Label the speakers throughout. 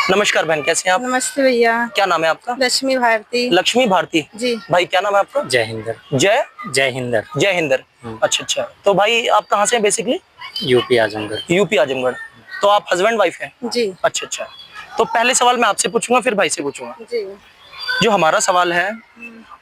Speaker 1: नमस्कार बहन, कैसे हैं आप?
Speaker 2: नमस्ते भैया।
Speaker 1: क्या नाम है आपका?
Speaker 2: लक्ष्मी भारती।
Speaker 1: लक्ष्मी भारती
Speaker 2: जी।
Speaker 1: भाई, क्या नाम है आपका?
Speaker 3: जय हिंदर।
Speaker 1: जय हिंदर। जय हिंदर। अच्छा अच्छा, तो भाई आप कहाँ से हैं basically?
Speaker 3: UP Azamgarh.
Speaker 1: UP Azamgarh. तो आप हस्बैंड वाइफ हैं?
Speaker 2: जी।
Speaker 1: अच्छा अच्छा, तो पहले सवाल मैं आपसे पूछूंगा फिर भाई से पूछूंगा।
Speaker 2: जी।
Speaker 1: जो हमारा सवाल है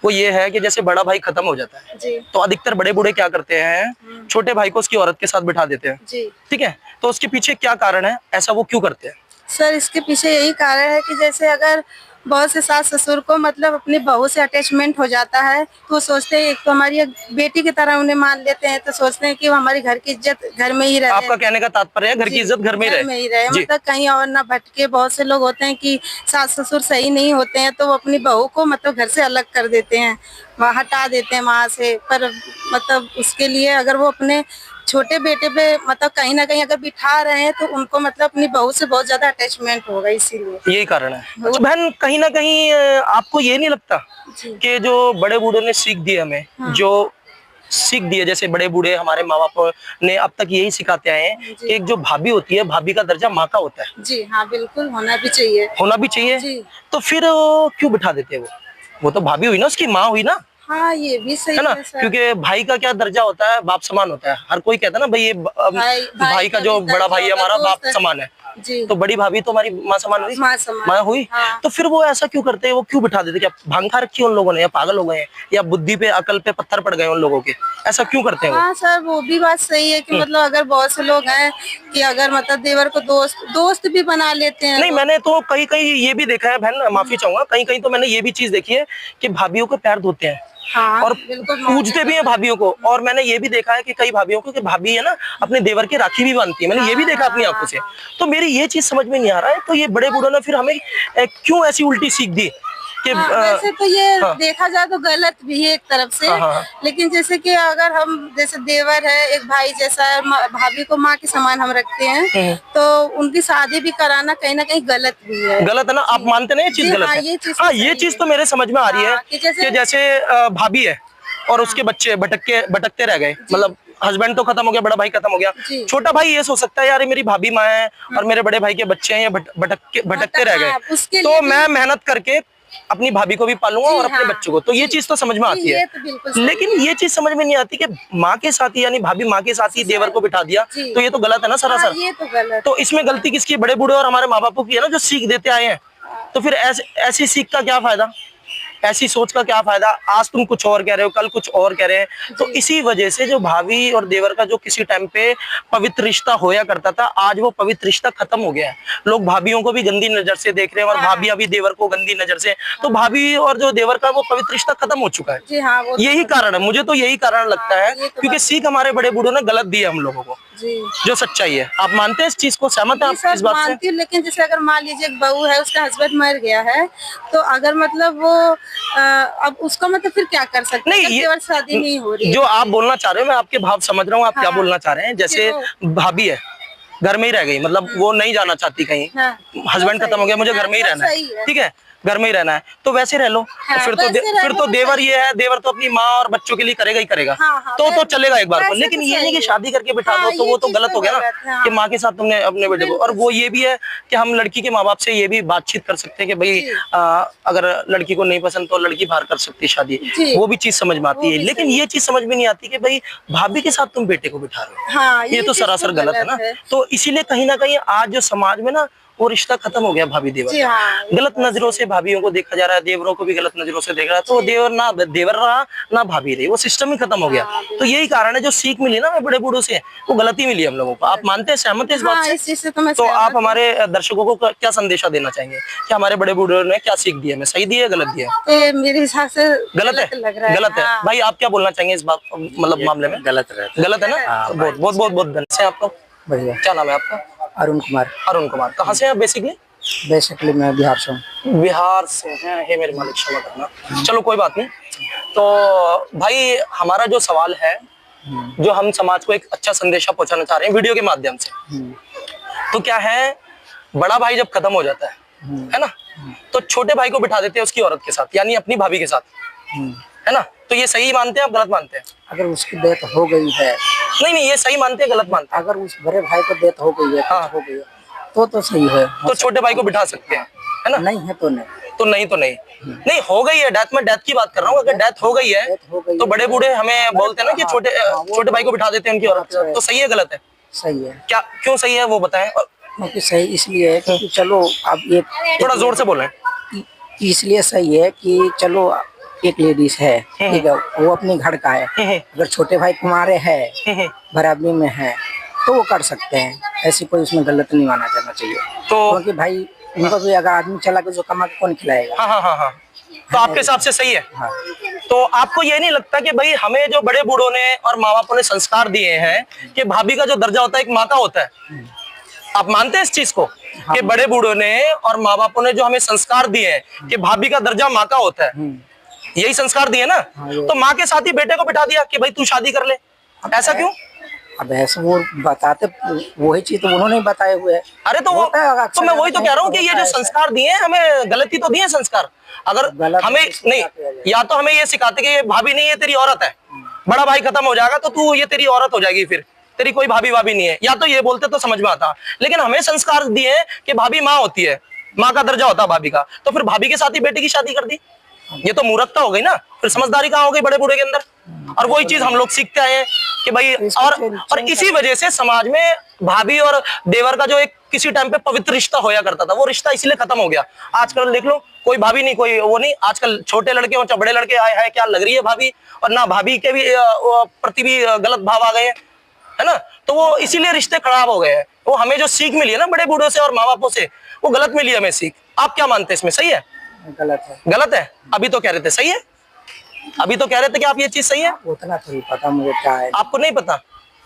Speaker 1: वो ये है कि जैसे बड़ा भाई खत्म हो जाता है
Speaker 2: जी।
Speaker 1: तो अधिकतर बड़े बूढ़े क्या करते हैं, छोटे भाई को उसकी औरत के साथ बिठा देते हैं।
Speaker 2: जी।
Speaker 1: ठीक है, तो उसके पीछे क्या कारण है, ऐसा वो क्यों करते हैं?
Speaker 2: सर, इसके पीछे यही कारण है कि जैसे अगर बहुत से सास ससुर को मतलब अपनी बहू से अटैचमेंट हो जाता है तो वो सोचते हैं एक तो हमारी एक बेटी की तरह उन्हें मान लेते हैं, तो सोचते हैं कि वो हमारी घर की इज्जत घर में ही रहे।
Speaker 1: आपका कहने का तात्पर्य है घर की इज्जत घर में ही रहे।
Speaker 2: मतलब कहीं और ना भटके। बहुत से लोग होते हैं कि सास ससुर सही नहीं होते हैं तो वो अपनी बहू को मतलब घर से अलग कर देते हैं, वहाँ हटा देते हैं वहाँ से। पर मतलब उसके लिए अगर वो अपने छोटे बेटे पे मतलब कहीं ना कहीं अगर बिठा रहे हैं तो उनको मतलब अपनी बहू से बहुत ज्यादा अटैचमेंट होगा, इसीलिए
Speaker 1: यही कारण है। अच्छा बहन, कहीं ना कहीं आपको ये नहीं लगता कि जो बड़े बूढ़ों ने सीख दी हमें, जो सीख दी है, जैसे बड़े बूढ़े हमारे माँ बाप ने अब तक यही सिखाते आए हैं कि एक जो भाभी होती है, भाभी का दर्जा माँ का होता है।
Speaker 2: जी हाँ, बिल्कुल होना भी चाहिए।
Speaker 1: होना भी चाहिए।
Speaker 2: जी।
Speaker 1: तो फिर क्यों बिठा देते हैं? वो तो भाभी हुई ना, उसकी माँ हुई ना।
Speaker 2: हाँ, ये भी सही
Speaker 1: है ना,
Speaker 2: सर।
Speaker 1: क्योंकि भाई का क्या दर्जा होता है, बाप समान होता है। हर कोई कहता है ना भाई ये भाई का जो बड़ा भाई है हमारा बाप समान है।
Speaker 2: जी।
Speaker 1: तो बड़ी भाभी तो हमारी माँ समान हुई, माँ हुई।
Speaker 2: हाँ।
Speaker 1: तो फिर वो ऐसा क्यों करते हैं, वो क्यों बिठा देते? क्या भांग खा रखी है उन लोगों ने, या पागल हो गए हैं, या बुद्धि पे अकल पे पत्थर पड़ गए उन लोगों के? ऐसा क्यों करते हैं वो?
Speaker 2: हाँ सर, वो भी बात सही है कि मतलब अगर बहुत से लोग हैं कि अगर मतलब देवर को दोस्त भी बना लेते हैं।
Speaker 1: नहीं, मैंने तो कहीं कहीं ये भी देखा है बहन, माफी चाहूंगा, कहीं कहीं तो मैंने ये भी चीज देखी है कि भाभीियों को पैर धोते हैं।
Speaker 2: हाँ,
Speaker 1: और पूजते भी हैं भाभीियों को। और मैंने ये भी देखा है कि कई भाभीियों को कि भाभी है ना अपने देवर की राखी भी बांधती है। मैंने ये भी देखा अपनी आंखों से। तो मेरी ये चीज समझ में नहीं आ रहा है, तो ये बड़े बूढ़ों ने फिर हमें क्यों ऐसी उल्टी सीख दी कि
Speaker 2: वैसे तो ये देखा जाए तो गलत भी है एक तरफ से। लेकिन जैसे कि अगर हम जैसे देवर है एक भाई जैसा है, भाभी को माँ के समान हम रखते हैं, तो उनकी शादी भी कराना कहीं ना कहीं गलत भी है।
Speaker 1: गलत है ना? आप मानते नहीं ये चीज गलत है? हाँ, ये चीज तो मेरे समझ में आ रही है कि जैसे भाभी है और उसके बच्चे भटकते रह गए, मतलब हस्बैंड तो खत्म हो गया, बड़ा भाई खत्म हो गया, छोटा भाई ये सोच सकता है यार ये मेरी भाभी माँ है और मेरे बड़े भाई के बच्चे हैं, ये भटकते रह गए, तो मैं मेहनत करके अपनी भाभी को भी पालूंगा और अपने बच्चों को। तो ये चीज तो समझ में आती है, लेकिन ये चीज समझ में नहीं आती कि माँ के साथ ही, यानी भाभी माँ के साथ ही देवर को बिठा दिया, तो ये तो गलत है ना सरासर।
Speaker 2: ये तो गलत।
Speaker 1: तो इसमें गलती किसकी? बड़े बूढ़े और हमारे माँ बापों की है ना, जो सीख देते आए हैं। तो फिर ऐसी सीख का क्या फायदा, ऐसी सोच का क्या फायदा? आज तुम कुछ और कह रहे हो, कल कुछ और कह रहे हैं। तो इसी वजह से जो भाभी और देवर का जो किसी टाइम पे पवित्र रिश्ता होया करता था, आज वो पवित्र रिश्ता खत्म हो गया है। लोग भाभीियों को भी गंदी नजर से देख रहे हैं और भाभियां भी देवर को गंदी नजर से। तो भाभी और जो देवर का वो पवित्र रिश्ता खत्म हो चुका है।
Speaker 2: जी हाँ,
Speaker 1: यही कारण है, मुझे तो यही कारण लगता है, क्योंकि सीख हमारे बड़े बूढ़ों ने गलत दी है हम लोगों को, जो सच्चाई है। आप मानते हैं इस चीज को? सहमत है आप इस बात से?
Speaker 2: लेकिन जैसे अगर मान लीजिए एक बहू है, उसका हस्बैंड मर गया है, तो अगर मतलब वो अब उसका मतलब फिर क्या कर सकते हैं? नहीं, ये शादी नहीं हो रही है।
Speaker 1: जो आप बोलना चाह रहे हो, मैं आपके भाव समझ रहा हूँ, आप क्या बोलना चाह रहे हैं। जैसे भाभी है, घर में ही रह गई, मतलब वो नहीं जाना चाहती कहीं, हस्बैंड खत्म हो गया, मुझे घर में ही रहना है, ठीक है, घर में ही रहना है, तो वैसे रह लो। फिर तो देवर ये है, देवर तो अपनी माँ और बच्चों के लिए करेगा ही करेगा। तो चलेगा एक बार को। लेकिन ये नहीं कि शादी करके बिठा दो, तो वो तो गलत हो गया ना कि माँ के साथ तुमने अपने बेटे को। और वो ये भी है कि हम लड़की के माँ बाप से ये भी बातचीत कर सकते हैं कि भाई अगर लड़की को नहीं पसंद तो लड़की बाहर कर सकती है शादी, वो भी चीज समझ में आती है। लेकिन ये चीज समझ में नहीं आती कि भाई भाभी के साथ तुम बेटे को बिठा रहे हो, ये तो सरासर गलत है ना। तो इसीलिए कहीं ना कहीं आज जो समाज में ना वो रिश्ता खत्म हो गया भाभी देवर। गलत नजरों से भाभीियों को देखा जा रहा है, देवरों को भी गलत नजरों से देख रहा है। तो देवर ना देवर रहा ना भाभी रही, वो सिस्टम ही खत्म हो गया। तो यही कारण है, जो सीख मिली ना बड़े बूढ़ों से, वो गलती मिली हम लोगों को। आप मानते हैं, सहमत है इस बात से? तो आप हमारे दर्शकों को क्या संदेशा देना चाहेंगे कि हमारे बड़े बूढ़ों ने क्या सीख दी है, हमें सही दी है गलत दी है?
Speaker 2: मेरे हिसाब से
Speaker 1: गलत है। गलत है। भाई आप क्या बोलना चाहेंगे इस बात मतलब मामले में?
Speaker 3: गलत है
Speaker 1: ना। बहुत धन्यवाद से आपको।
Speaker 4: बढ़िया।
Speaker 1: क्या नाम है आपका?
Speaker 4: अरुण कुमार।
Speaker 1: अरुण कुमार, कहाँ से हैं बेसिकली?
Speaker 4: बेसिकली मैं बिहार से हूँ।
Speaker 1: बिहार से हैं? हे मेरे मालिक, क्षमा करना। चलो कोई बात नहीं। तो भाई हमारा जो सवाल है, जो हम समाज को एक अच्छा संदेशा पहुंचाना चाह रहे हैं वीडियो के माध्यम से, तो क्या है, बड़ा भाई जब खत्म हो जाता है ना, तो छोटे भाई को बिठा देते हैं उसकी औरत के साथ, यानी अपनी भाभी के साथ, है ना। तो ये सही मानते हैं आप, गलत मानते हैं?
Speaker 4: अगर उसकी डेथ हो गई है,
Speaker 1: नहीं, ये सही मानते हैं गलत मानते हैं?
Speaker 4: अगर उस बड़े भाई को डेथ हो गई है, हो गई है, तो सही है।
Speaker 1: तो छोटे भाई को बिठा सकते हैं, है ना?
Speaker 4: नहीं है तो नहीं।
Speaker 1: तो नहीं नहीं हो गई है डेथ, मैं डेथ की बात कर रहा हूँ। अगर डेथ हो गई है तो बड़े बूढ़े हमें बोलते हैं ना कि छोटे भाई को बिठा देते हैं उनकी औरत से, तो सही है गलत है?
Speaker 4: सही है।
Speaker 1: क्या क्यों सही है वो बताएं।
Speaker 4: क्योंकि सही इसलिए है क्योंकि चलो अब ये
Speaker 1: थोड़ा जोर से बोलें।
Speaker 4: इसलिए सही है कि चलो एक लेडीज है, ठीक है, वो अपने घर का है, अगर छोटे भाई कुमारे है, बराबरी में है, तो वो कर सकते हैं। ऐसी कोई उसमें गलत नहीं माना जाना चाहिए।
Speaker 1: तो
Speaker 4: क्योंकि भाई उनको भी अगर आदमी चला के जो कमा के कौन खिलाएगा।
Speaker 1: हाँ। तो आपके हिसाब से सही है।
Speaker 4: हाँ।
Speaker 1: तो आपको ये नहीं लगता कि भाई हमें जो बड़े बूढ़ों ने और माँ बापों ने संस्कार दिए हैं कि भाभी का जो दर्जा होता है एक माँ का होता है, आप मानते हैं इस चीज को? कि बड़े बूढ़ों ने और माँ बापों ने जो हमें संस्कार दिए हैं कि भाभी का दर्जा माँ का होता है, यही संस्कार दिए ना? तो माँ के साथ ही बेटे को बिठा दिया कि भाई तू शादी कर ले, ऐसा क्यों?
Speaker 4: अब ऐसे वो बताते वही चीज तो उन्होंने बताए हुए है।
Speaker 1: अरे तो मैं वही तो कह रहा हूँ कि ये जो संस्कार दिए हैं हमें गलती तो दिए संस्कार। अगर हमें नहीं, या तो हमें ये सिखाते कि ये भाभी नहीं है तेरी औरत है, बड़ा भाई खत्म हो जाएगा तो तू ये तेरी औरत हो जाएगी, फिर तेरी कोई भाभी भाभी नहीं है, या तो ये बोलते तो समझ में आता। लेकिन हमें संस्कार दिए कि भाभी माँ होती है, माँ का दर्जा होता है भाभी का, तो फिर भाभी के साथ ही बेटे की शादी कर दी। ये तो मूर्खता हो गई ना, फिर समझदारी कहाँ हो गई बड़े बूढ़े के अंदर? और वही चीज हम लोग सीखते आए हैं कि भाई, और इसी वजह से समाज में भाभी और देवर का जो एक किसी टाइम पे पवित्र रिश्ता होया करता था, वो रिश्ता इसलिए खत्म हो गया। आजकल देख लो, कोई भाभी नहीं, कोई वो नहीं। आजकल छोटे लड़के और बड़े लड़के आए हैं, क्या लग रही है भाभी, और ना भाभी के भी प्रति भी गलत भाव आ गए हैं, है ना? तो वो इसीलिए रिश्ते खराब हो गए हैं। वो हमें जो सीख मिली है ना बड़े बूढ़ों से और माँ बापों से, वो गलत मिली है हमें सीख। आप क्या मानते हैं इसमें, सही है
Speaker 4: गलत है?
Speaker 1: गलत है। अभी तो कह रहे थे सही है, अभी तो कह रहे थे कि आप ये चीज सही है।
Speaker 4: उतना थोड़ी पता मुझे क्या है।
Speaker 1: आपको नहीं पता?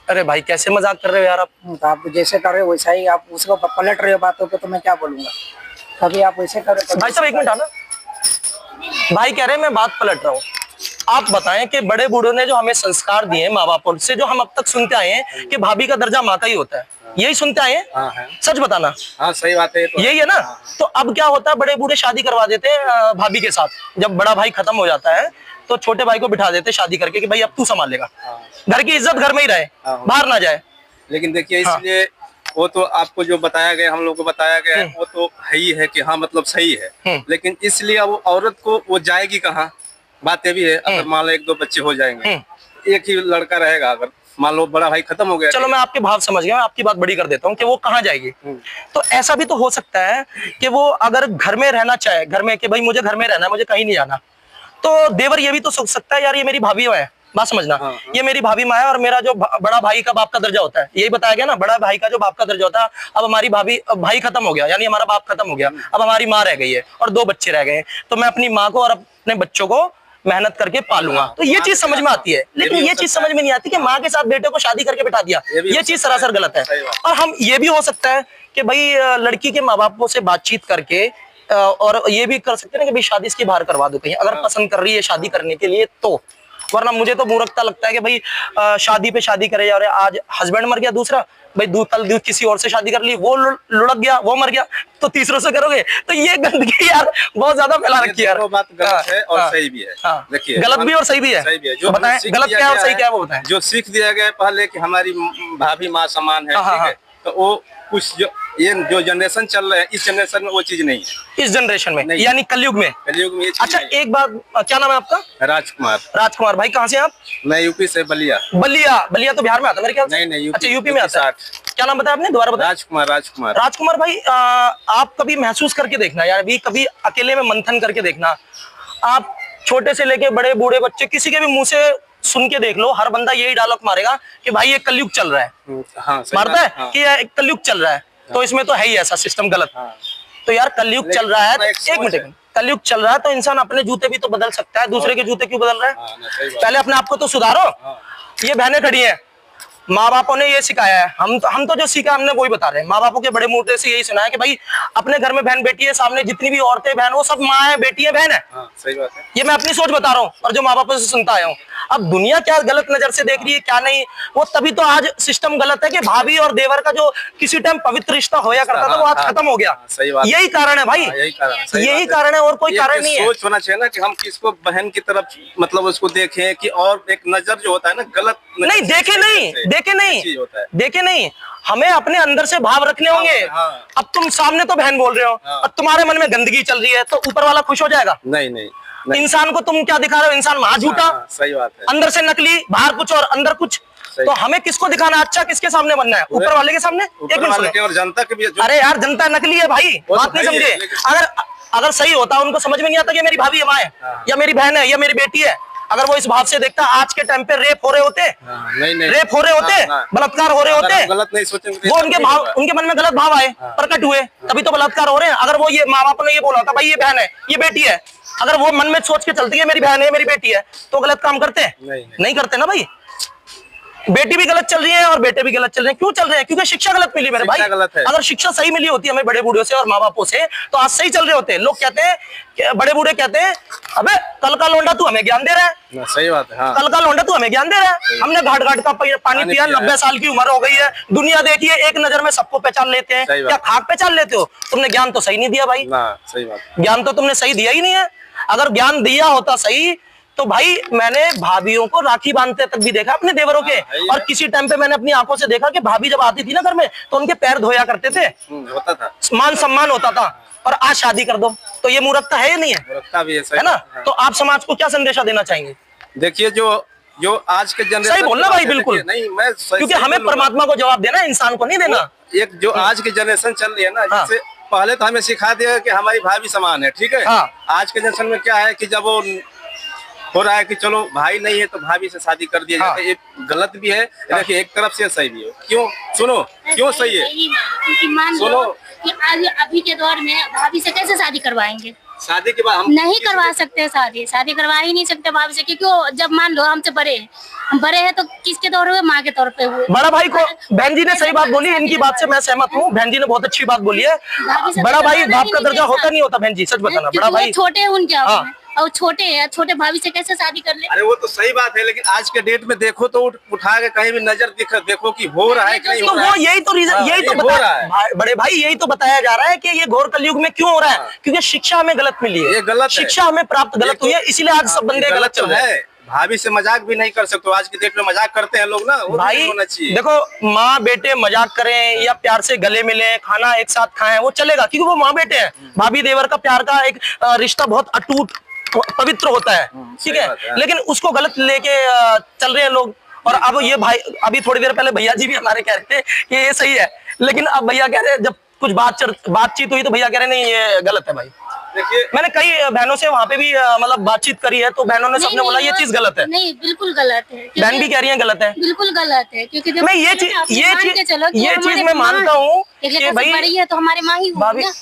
Speaker 1: अरे भाई कैसे मजाक कर रहे हो यार आप।
Speaker 4: तो आप जैसे कर रहे हो वैसा ही आप उसको पलट रहे हो बातों को, तो मैं क्या बोलूंगा। कभी आप वैसे कर रहे हो।
Speaker 1: भाई साहब एक मिनट आना, भाई कह रहे हैं मैं बात पलट रहा हूँ। आप बताएं कि बड़े बूढ़ों ने जो हमें संस्कार दिए हैं माँ बापों से, जो हम अब तक सुनते आए हैं कि भाभी का दर्जा माँ का ही होता है, यही सुनते आए हैं?
Speaker 5: हाँ।
Speaker 1: सच बताना।
Speaker 5: हाँ सही बात है, तो
Speaker 1: यही है ना? तो अब क्या होता है, बड़े बूढ़े शादी करवा देते हैं भाभी के साथ। जब बड़ा भाई खत्म हो जाता है तो छोटे भाई को बिठा देते शादी करके कि भाई अब तू संभाल लेगा, घर की इज्जत घर में ही रहे, बाहर ना जाए।
Speaker 5: लेकिन देखिए इसलिए वो तो आपको जो बताया गया, हम लोग को बताया गया है, वो तो है ही है कि हाँ मतलब सही है। लेकिन इसलिए अब औरत को वो जाएगी कहाँ? बात ये भी है, अगर मान लो 1-2 बच्चे हो जाएंगे, एक ही लड़का रहेगा, अगर मान लो बड़ा भाई खत्म हो गया।
Speaker 1: चलो मैं आपके भाव समझ गया, आपकी बात बड़ी कर देता हूँ कि वो कहाँ जाएगी। तो ऐसा भी तो हो सकता है कि वो अगर घर में रहना चाहे, घर में कि भाई मुझे घर में रहना है, मुझे कहीं नहीं जाना, तो देवर ये भी तो सोच सकता है यार ये मेरी भाभी है, बात समझना, ये मेरी भाभी माँ है और मेरा जो बड़ा भाई का बाप का दर्जा होता है, यही बताया गया ना, बड़ा भाई का जो बाप का दर्जा होता है, अब हमारी भाई खत्म हो गया, यानी हमारा बाप खत्म हो गया, अब हमारी माँ रह गई है और 2 बच्चे रह गए हैं, तो मैं अपनी माँ को और अपने बच्चों को मेहनत करके पालूंगा। तो ये चीज समझ में आती है। लेकिन ये चीज समझ में नहीं आती कि माँ के साथ बेटे को शादी करके बिठा दिया, ये चीज सरासर गलत है। और हम ये भी हो सकता है कि भाई लड़की के माँ बापों से बातचीत करके और ये भी कर सकते हैं कि भाई शादी इसकी बाहर करवा दो कहीं, अगर पसंद कर रही है शादी करने के लिए तो। वरना मुझे तो मूर्खता लगता है कि भाई शादी पे शादी करे जा रहे, आज हस्बैंड मर गया दूसरा, भाई कल किसी और से शादी कर ली, वो लुढ़क गया, वो मर गया, तो तीसरों से करोगे, तो ये गंदगी यार बहुत ज्यादा फैला रखी है यार।
Speaker 5: बात गलत है और सही भी है। देखिए
Speaker 1: गलत भी और सही भी है।
Speaker 5: जो
Speaker 1: बताएं गलत क्या है और सही क्या है वो बताएं।
Speaker 5: जो सीख दिया गया पहले कि हमारी भाभी माँ समान है, ठीक है, तो वो कुछ जो जनरेशन चल रहा है, इस जनरेशन में वो चीज नहीं है,
Speaker 1: इस जनरेशन में यानी कलयुग में।
Speaker 5: ये
Speaker 1: अच्छा एक बात, क्या नाम है आपका?
Speaker 5: राजकुमार।
Speaker 1: राजकुमार भाई, कहाँ से आप?
Speaker 5: मैं यूपी से बलिया।
Speaker 1: बलिया तो बिहार में आता है मेरे ख्याल से।
Speaker 5: नहीं,
Speaker 1: अच्छा यूपी में आता है। क्या नाम बताया आपने, दोबारा बताया? राजकुमार भाई, आप कभी महसूस करके देखना यार, अभी कभी अकेले में मंथन करके देखना, आप छोटे से लेके बड़े बूढ़े बच्चे किसी के भी मुंह से सुन के देख लो, हर बंदा यही डायलॉग मारेगा कि भाई ये कलयुग चल रहा है। मारता है कि ये कलयुग चल रहा है, तो इसमें तो है ही ऐसा सिस्टम गलत। तो यार कलयुग चल रहा है, एक मिनट, कलयुग चल रहा है तो इंसान अपने जूते भी तो बदल सकता है, दूसरे के जूते क्यों बदल रहा है? पहले अपने आप को तो सुधारो। ये बहनें खड़ी हैं, माँ बापों ने ये सिखाया है, हम तो जो सीखा हमने वही बता रहे हैं। माँ बापों के बड़े मुंह से यही सुना है कि भाई अपने घर में बहन बेटी है, सामने जितनी भी औरतें बहन वो सब माँ है, बेटी है, बहन है।
Speaker 5: सही बात है।
Speaker 1: ये मैं अपनी सोच बता रहा हूँ और जो माँ बापों से सुनता आया हूँ। अब दुनिया क्या गलत नजर से देख रही है क्या नहीं, वो तभी तो आज सिस्टम गलत है कि भाभी और देवर का जो किसी टाइम पवित्र रिश्ता होया करता था वो आज खत्म हो गया। यही कारण है भाई, यही कारण है और कोई कारण नहीं है।
Speaker 5: सोच होना चाहिए ना कि हम किसको बहन की तरफ मतलब उसको देखें कि, और एक नजर जो होता है ना गलत
Speaker 1: नहीं देखे, नहीं देखे नहीं,
Speaker 5: चीज होता है।
Speaker 1: देखे नहीं, हमें अपने अंदर से भाव रखने होंगे।
Speaker 5: हाँ।
Speaker 1: अब तुम सामने तो बहन बोल रहे हो,
Speaker 5: हाँ।
Speaker 1: अब तुम्हारे मन में गंदगी चल रही है तो ऊपर वाला खुश हो जाएगा?
Speaker 5: नहीं नहीं,
Speaker 1: इंसान को तुम क्या दिखा रहे हो? इंसान वहां झूठा,
Speaker 5: हाँ, सही बात है।
Speaker 1: अंदर से नकली, बाहर कुछ और अंदर कुछ। तो हमें किसको दिखाना है? अच्छा किसके सामने बनना है? ऊपर वाले के सामने? एक
Speaker 5: ऊपर
Speaker 1: मिनट
Speaker 5: वाले
Speaker 1: सुनो।
Speaker 5: के और जनता के भी
Speaker 1: अरे यार जनता नकली है भाई,
Speaker 5: वो तो
Speaker 1: बात नहीं
Speaker 5: भाई है,
Speaker 1: समझे।
Speaker 5: लेकिन-
Speaker 1: अगर सही होता उनको समझ में नहीं आता कि मेरी भाभी है, माँ है, या मेरी बहन है, या मेरी बेटी है। अगर वो इस भाव से देखता, आज के टाइम पे रेप हो रहे होते,
Speaker 5: नहीं नहीं,
Speaker 1: रेप हो रहे होते,
Speaker 5: हाँ।
Speaker 1: बलात्कार हो रहे
Speaker 5: अगर
Speaker 1: होते,
Speaker 5: हम गलत नहीं सोचेंगे,
Speaker 1: वो उनके भाव, उनके मन में गलत भाव आए, प्रकट हुए, तभी तो बलात्कार हो रहे हैं। अगर वो ये माँ बाप ने ये बोला था भाई ये बहन है, ये बेटी है, अगर वो मन में सोच के चलती है मेरी बहन है, मेरी बेटी है, तो गलत काम करते हैं? नहीं करते ना भाई। बेटी भी गलत चल रही है और बेटे भी गलत चल रहे हैं। क्यों चल रहे हैं? क्योंकि शिक्षा गलत मिली मेरे भाई।
Speaker 5: गलत है।
Speaker 1: अगर शिक्षा सही मिली होती हमें बड़े बूढ़ों से और माँ बापों से, तो आज सही चल रहे होते। लोग कहते हैं, बड़े बूढ़े कहते हैं, अबे कल का लौंडा तू हमें ज्ञान दे रहा है,
Speaker 5: सही बात है। हाँ।
Speaker 1: कल का लौंडा तू हमें ज्ञान दे रहा है। हमने घाट घाट का पानी पिया, 90 साल की उम्र हो गई है, दुनिया देखिए, एक नजर में सबको पहचान लेते हैं। क्या खाक पहचान लेते हो? तुमने ज्ञान तो सही नहीं दिया भाई,
Speaker 5: सही बात।
Speaker 1: ज्ञान तो तुमने सही दिया ही नहीं है। अगर ज्ञान दिया होता सही, तो भाई मैंने भाभियों को राखी बांधते तक भी देखा अपने देवरों के, और किसी टाइम पे मैंने अपनी आंखों से देखा कि भाभी जब आती थी ना घर में, तो उनके पैर धोया करते थे,
Speaker 5: होता था,
Speaker 1: मान सम्मान होता था। और आज शादी कर दो तो ये मूर्खता है या नहीं है?
Speaker 5: मूर्खता भी
Speaker 1: है ना? तो आप समाज को क्या संदेशा देना चाहेंगे?
Speaker 5: देखिए, जो आज के जनरेशन,
Speaker 1: सही बोलना भाई, बिल्कुल
Speaker 5: नहीं, मैं
Speaker 1: क्योंकि हमें परमात्मा को जवाब देना है, इंसान को नहीं देना।
Speaker 5: एक जो आज की जनरेशन चल रही है ना, जैसे पहले तो हमें सिखा दिया कि हमारी भाभी समान है, ठीक है। आज के जनरेशन में क्या है कि जब वो हो रहा है कि चलो भाई नहीं है तो भाभी से शादी कर दिया जाता है, ये गलत भी है। देखिए, एक तरफ से सही भी है। क्यों? सुनो, क्यों सही है?
Speaker 6: क्योंकि मान लो कि आज अभी के दौर में भाभी से कैसे शादी करवाएंगे?
Speaker 5: शादी के बाद हम
Speaker 6: नहीं करवा सकते, शादी करवा ही नहीं सकते भाभी से, क्योंकि वो जब मान लो हमसे बड़े हैं, हम बड़े हैं तो किसके तौर हुए? माँ के तौर पे हुए।
Speaker 1: बड़ा भाई को बहन जी ने सही बात बोली, इनकी बात से मैं सहमत हूँ। बहन जी ने बहुत अच्छी बात बोली है। बड़ा भाई बाप का दर्जा होता नहीं होता, बहन जी सच बताना। बड़ा भाई
Speaker 6: छोटे हैं उनके, और छोटे हैं, छोटे भाभी से कैसे शादी कर ले?
Speaker 5: अरे वो तो सही बात है, लेकिन आज के डेट में देखो तो उठा के कहीं भी नजर देखो कि हो रहा है कि नहीं हो रहा है।
Speaker 1: वो यही तो रीजन, यही तो
Speaker 5: हो रहा है
Speaker 1: बड़े भाई, यही तो बताया जा रहा है कि ये घोर कलयुग में क्यों हो रहा है, क्योंकि शिक्षा हमें गलत मिली है,
Speaker 5: ये गलत
Speaker 1: शिक्षा हमें प्राप्त गलत हुई है, इसीलिए आज सब बंदे गलत चल रहे हैं।
Speaker 5: भाभी से मजाक भी नहीं कर सकते, आज की डेट में मजाक करते हैं लोग ना, वो
Speaker 1: भाई
Speaker 5: होना चाहिए।
Speaker 1: देखो, माँ बेटे मजाक करें या प्यार से गले मिले, खाना एक साथ खाएं, वो चलेगा क्योंकि वो माँ बेटे हैं। भाभी देवर का प्यार का एक रिश्ता बहुत अटूट पवित्र होता है, ठीक है। लेकिन उसको गलत लेके चल रहे हैं लोग। और अब ये भाई, अभी थोड़ी देर पहले भैया जी भी हमारे कह रहे थे कि ये सही है, लेकिन अब भैया कह रहे हैं, जब कुछ बातचीत हुई तो भैया कह रहे नहीं ये गलत है भाई।
Speaker 5: देखिए,
Speaker 1: मैंने कई बहनों से वहाँ पे भी मतलब बातचीत करी है, तो बहनों ने सबने बोला ये चीज गलत है।
Speaker 6: नहीं, बिल्कुल गलत है।
Speaker 1: बहन भी कह रही है गलत है,
Speaker 6: बिल्कुल गलत है, क्योंकि
Speaker 1: मैं ये चीज मैं मानता हूँ कि भाई
Speaker 6: बड़ी है तो हमारे माँ ही होगी ना।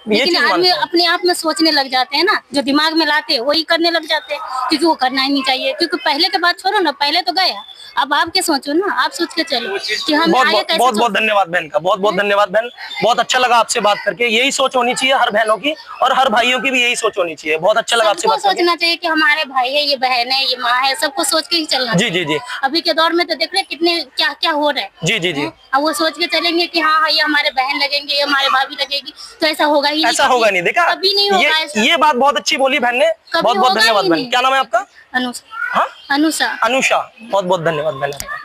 Speaker 6: लेकिन आदमी अपने आप में सोचने लग जाते हैं ना, जो दिमाग में लाते हैं वही करने लग जाते हैं, क्योंकि वो करना ही नहीं चाहिए। क्योंकि पहले के बात छोड़ो ना, पहले तो गया, अब आप क्या सोचो ना, आप सोच के चलो कि हम आगे कैसे।
Speaker 1: बहुत बहुत धन्यवाद बहन का, बहुत बहुत धन्यवाद बहन, बहुत अच्छा लगा आपसे बात करके। यही सोच होनी चाहिए हर बहनों की, और हर भाइयों की भी यही सोच होनी चाहिए। बहुत अच्छा लगा आपसे बात करके।
Speaker 6: सोचना चाहिए कि हमारे भाई है, ये बहन है, ये माँ है, सबको सोच के ही चलना।
Speaker 1: जी जी जी।
Speaker 6: अभी के दौर में तो देख रहे कितने क्या क्या हो रहा है।
Speaker 1: जी जी जी।
Speaker 6: अब वो सोच के चलेंगे कि हाँ ये हमारे बहन लगेंगे, ये हमारे भाभी लगेगी, तो ऐसा होगा ही नहीं।
Speaker 1: ऐसा होगा नहीं, देखा,
Speaker 6: कभी नहीं होगा ऐसा।
Speaker 1: ये बात बहुत अच्छी बोली बहन ने। बहुत बहुत धन्यवाद बहन। क्या नाम है आपका?
Speaker 6: अनुषा।
Speaker 1: हाँ,
Speaker 6: अनुषा।
Speaker 1: अनुषा, बहुत बहुत धन्यवाद बहन आपका।